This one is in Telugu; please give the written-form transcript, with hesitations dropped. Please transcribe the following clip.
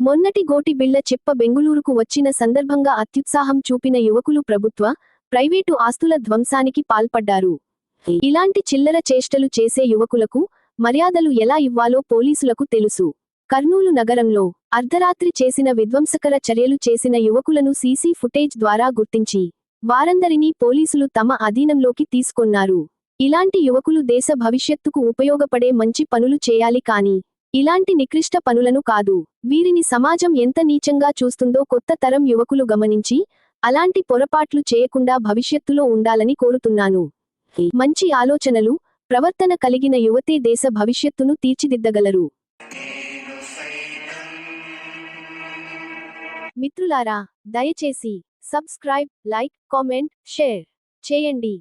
మొన్నటి గోటి బిళ్ల చిప్ప బెంగుళూరుకు వచ్చిన సందర్భంగా అత్యుత్సాహం చూపిన యువకులు ప్రభుత్వ, ప్రైవేటు ఆస్తుల ధ్వంసానికి పాల్పడ్డారు. ఇలాంటి చిల్లర చేష్టలు చేసే యువకులకు మర్యాదలు ఎలా ఇవ్వాలో పోలీసులకు తెలుసు. కర్నూలు నగరంలో అర్ధరాత్రి చేసిన విధ్వంసకర చర్యలు చేసిన యువకులను సీసీ ఫుటేజ్ ద్వారా గుర్తించి వారందరినీ పోలీసులు తమ అధీనంలోకి తీసుకొన్నారు. ఇలాంటి యువకులు దేశ భవిష్యత్తుకు ఉపయోగపడే మంచి పనులు చేయాలి కానీ ఇలాంటి నికృష్ట పనులను కాదు. వీరిని సమాజం ఎంత నీచంగా చూస్తుందో కొత్త తరం యువకులు గమనించి అలాంటి పొరపాట్లు చేయకుండా భవిష్యత్తులో ఉండాలని కోరుతున్నాను. మంచి ఆలోచనలు, ప్రవర్తన కలిగిన యువతే దేశ భవిష్యత్తును తీర్చిదిద్దగలరు. మిత్రులారా, దయచేసి సబ్స్క్రైబ్, లైక్, కామెంట్, షేర్ చేయండి.